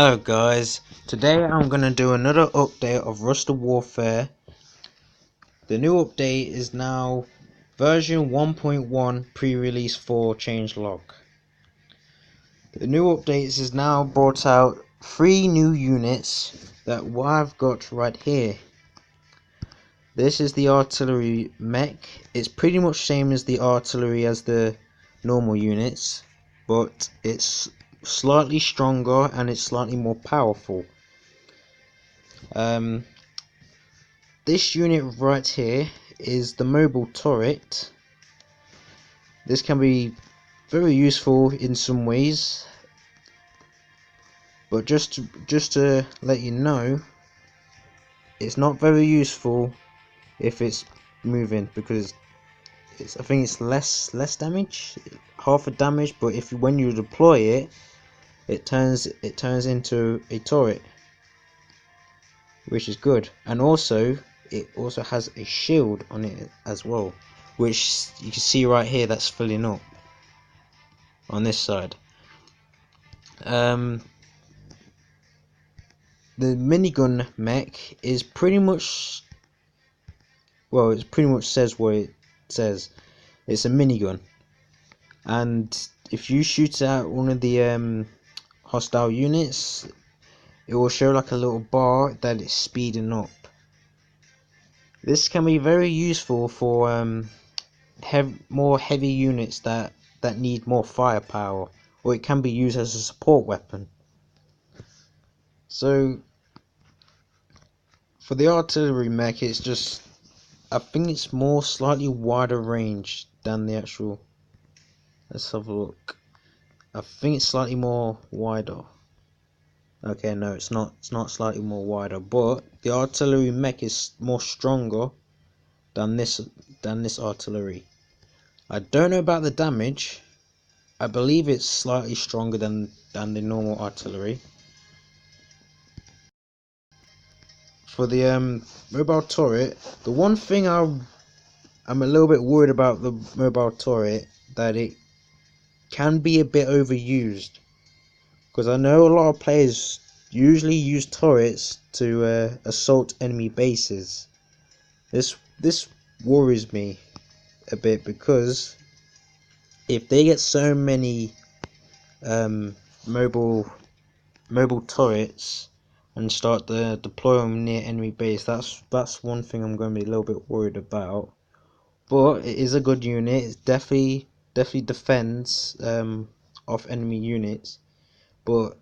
Hello guys, today I'm going to do another update of Rust Warfare. The new update is now version 1.1 pre-release for changelog. The new updates is now brought out 3 new units that I've got right here. This is the artillery mech. It's pretty much same as the artillery as the normal units, but it's slightly stronger and it's slightly more powerful. This unit right here is the mobile turret. This can be very useful in some ways, but just to let you know, it's not very useful if it's moving, because I think it's less damage, half a damage, but when you deploy it, it turns into a turret, which is good. And also it also has a shield on it as well, which you can see right here, that's filling up on this side. The minigun mech is pretty much, well, it pretty much says what it says. It's a minigun, and if you shoot at one of the hostile units, it will show like a little bar that it's speeding up. This can be very useful for more heavy units that need more firepower, or it can be used as a support weapon. So for the artillery mech, it's just, I think it's more slightly wider range than the actual. Let's have a look. I think it's slightly more wider. Okay, no, it's not slightly more wider, but the artillery mech is more stronger than this artillery. I don't know about the damage. I believe it's slightly stronger than the normal artillery. For the mobile turret, the one thing I'm a little bit worried about the mobile turret, that it can be a bit overused, because I know a lot of players usually use turrets to assault enemy bases. This worries me a bit, because if they get so many mobile turrets and start to deploy them near enemy base, that's one thing I'm going to be a little bit worried about. But it is a good unit. It definitely defends off enemy units. But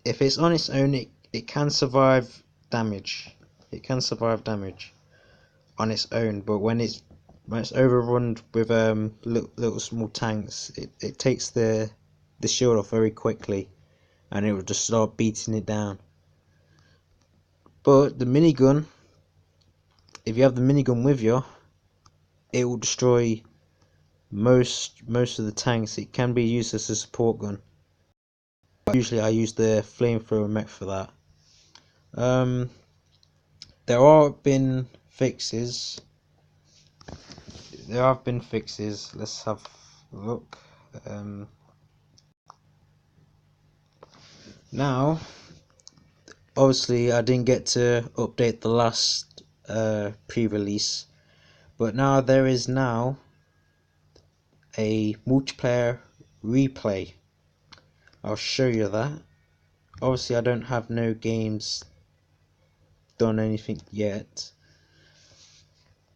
if it's on its own, it can survive damage. It can survive damage on its own. But when it's overrun with little small tanks, it takes the shield off very quickly, and it will just start beating it down. But the minigun, if you have the minigun with you, it will destroy most of the tanks. It can be used as a support gun. Usually I use the flamethrower mech for that. There have been fixes. Let's have a look. Now, obviously I didn't get to update the last pre-release, but now there is now a multiplayer replay. I'll show you that. Obviously I don't have no games done anything yet,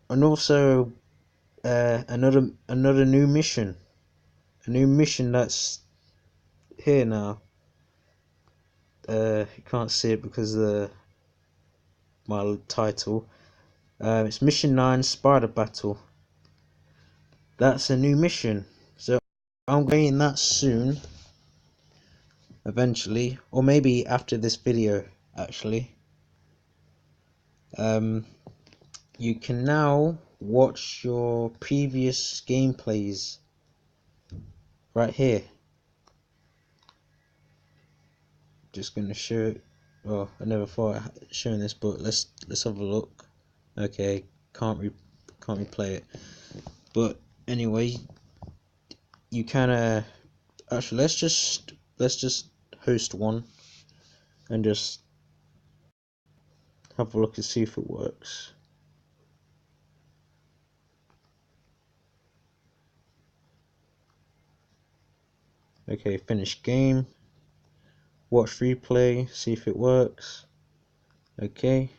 and also another new mission, that's here now. You can't see it because of my title. It's mission 9, Spider Battle. That's a new mission, so I'm getting that soon, eventually, or maybe after this video actually. You can now watch your previous gameplays right here. Just gonna show. Well, I never thought of showing this, but let's have a look. Okay, can't replay it. But anyway, you can actually let's just host one. and just have a look and see if it works. Okay, finish game. Watch replay, see if it works. Okay.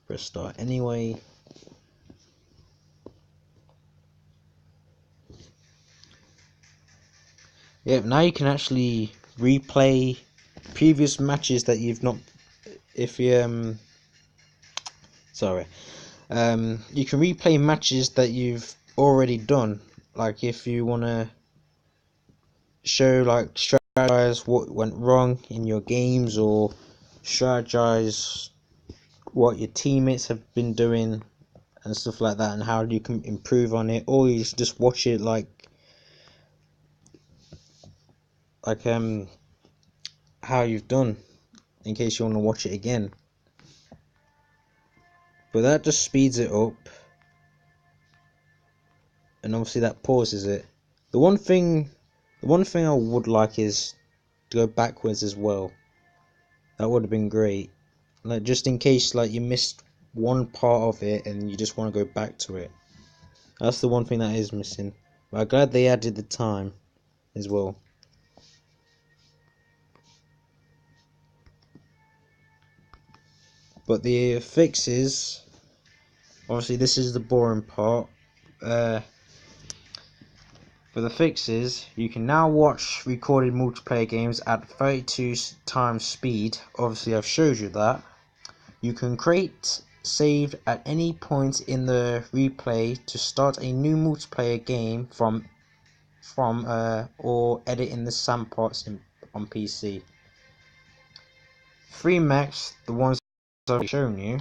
Press start anyway. Yep, now you can actually replay previous matches that you've not, if you sorry, you can replay matches that you've already done. Like if you wanna show, like, strategize what went wrong in your games, or strategize what your teammates have been doing and stuff like that, and how you can improve on it, or you just watch it like how you've done, in case you want to watch it again. But that just speeds it up, and obviously that pauses it. The one thing I would like is to go backwards as well. That would have been great, like, just in case like you missed one part of it and you just want to go back to it. That's the one thing that is missing, but I'm glad they added the time as well. But the fixes, obviously this is the boring part. For the fixes, you can now watch recorded multiplayer games at 32 times speed. Obviously I've showed you that. You can create saved at any point in the replay to start a new multiplayer game from or edit in the sandbox on PC. 3 mechs, the ones I've shown you.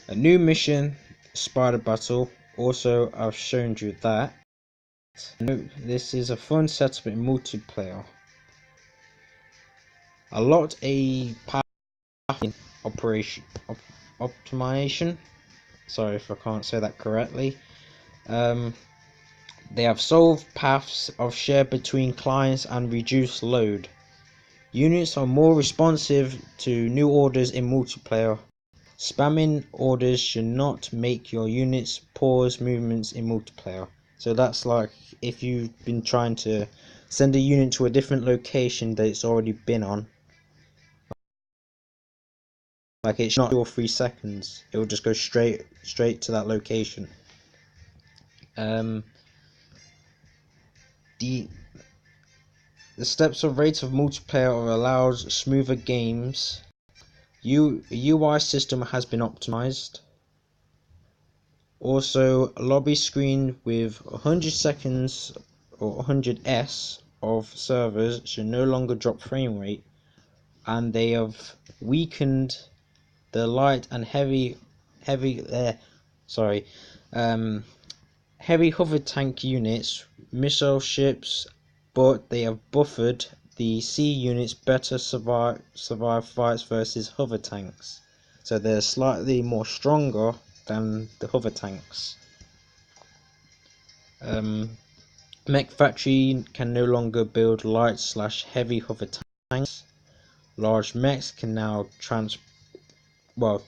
A new mission, Spider Battle. Also, I've shown you that. This is a fun setup in multiplayer. A lot a path operation optimization. Sorry if I can't say that correctly. They have solved paths of share between clients and reduced load. Units are more responsive to new orders in multiplayer. Spamming orders should not make your units pause movements in multiplayer. So that's like if you've been trying to send a unit to a different location that it's already been on. Like, it's not 2 or 3 seconds. It will just go straight to that location. The steps of rate of multiplayer allows smoother games. UI system has been optimized. Also, lobby screen with 100 seconds or 100s of servers should no longer drop frame rate, and they have weakened the light and heavy hover tank units, missile ships, but they have buffered the sea units better survive fights versus hover tanks. So they're slightly more stronger than the hover tanks. Mech Factory can no longer build light/heavy hover tanks. Large mechs can now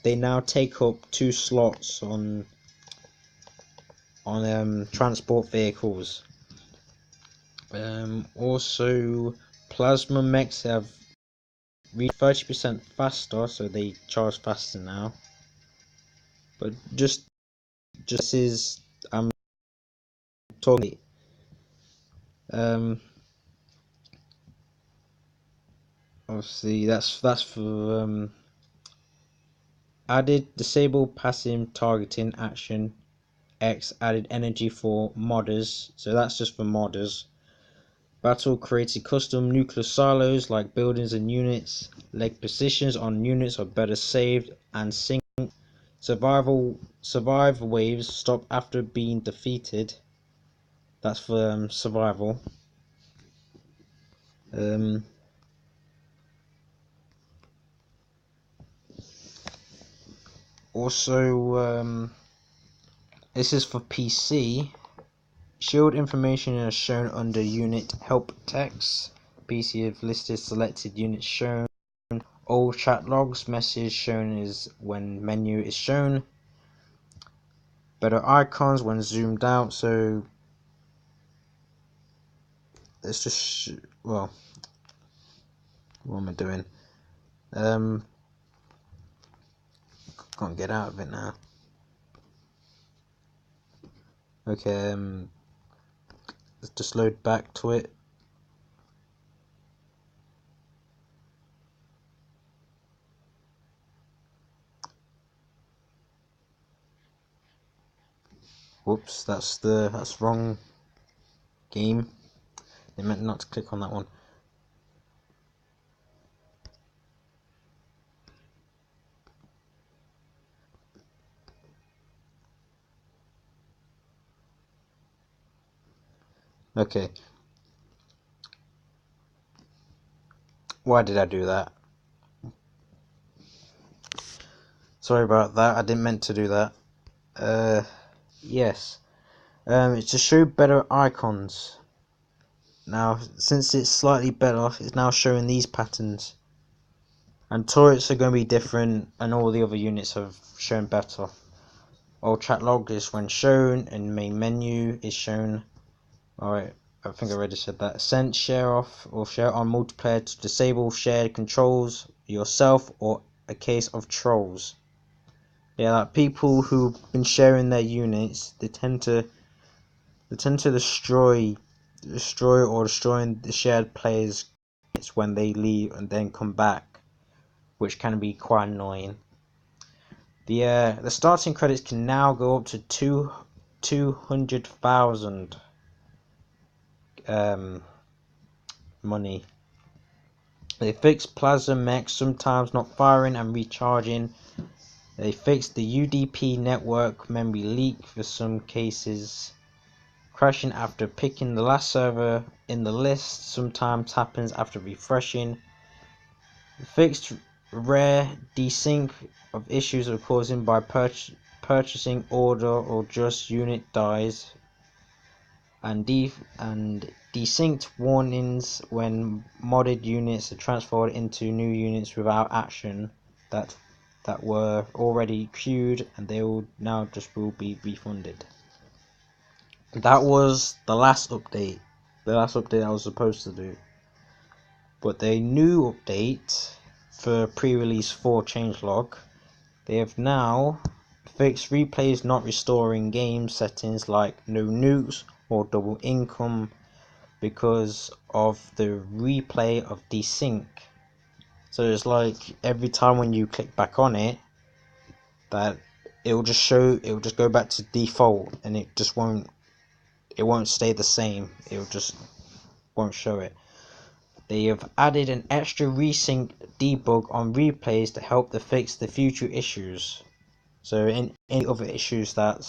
they now take up 2 slots on transport vehicles. Also, plasma mechs have reached 30% faster, so they charge faster now. But just is I'm talking. Obviously that's for added disable passive targeting action. X added energy for modders, so that's just for modders. Battle created custom nuclear silos like buildings and units. Leg positions on units are better saved and synced. Survive waves stop after being defeated. That's for survival. Also, This is for PC. Shield information is shown under unit help text. PC have listed selected units shown. All chat logs message shown is when menu is shown. Better icons when zoomed out. So let's just well, what am I doing? Can't get out of it now. Okay, let's just load back to it. Whoops, that's wrong game. They meant not to click on that one. Okay. Why did I do that? Sorry about that. I didn't meant to do that. Yes. It's to show better icons. Now, since it's slightly better, it's now showing these patterns. And turrets are going to be different, and all the other units have shown better. All chat log is when shown, and main menu is shown. Alright, I think I already said that. Send, share off, or share on multiplayer to disable shared controls yourself or a case of trolls. Yeah, like people who've been sharing their units, they tend to destroying the shared players when they leave and then come back, which can be quite annoying. The starting credits can now go up to 200,000 money. They fixed plasma mechs sometimes not firing and recharging. They fixed the UDP network memory leak for some cases. Crashing after picking the last server in the list sometimes happens after refreshing. Fixed rare desync of issues are caused by purchasing order or just unit dies, and desynced warnings when modded units are transferred into new units without action that were already queued, and they will now will be refunded. That was the last update. The last update I was supposed to do. But the new update for pre-release 4 changelog, they have now fixed replays not restoring game settings like no nukes or double income because of the replay of desync. So it's like every time when you click back on it, that it will just go back to default, and it won't stay the same. It just won't show it. They have added an extra resync debug on replays to help to fix the future issues. So in any other issues that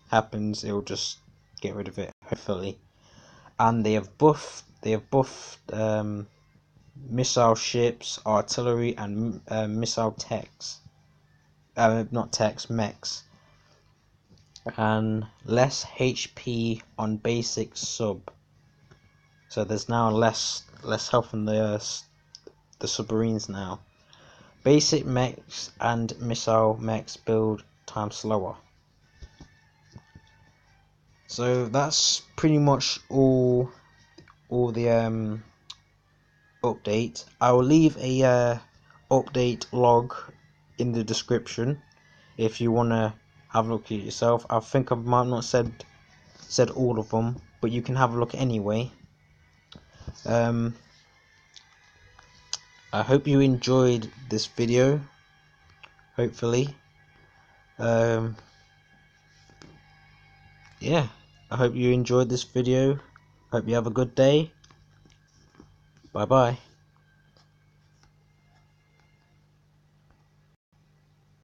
happens, it will just get rid of it, hopefully. And they have buffed missile ships, artillery, and missile techs. Not techs, mechs. And less HP on basic sub. So there's now less health on the submarines now. Basic mechs and missile mechs build time slower. So that's pretty much all the update. I will leave a update log in the description if you wanna have a look at it yourself. I think I might not said all of them, but you can have a look anyway. I hope you enjoyed this video. Hopefully. Yeah, I hope you enjoyed this video. Hope you have a good day. Bye bye.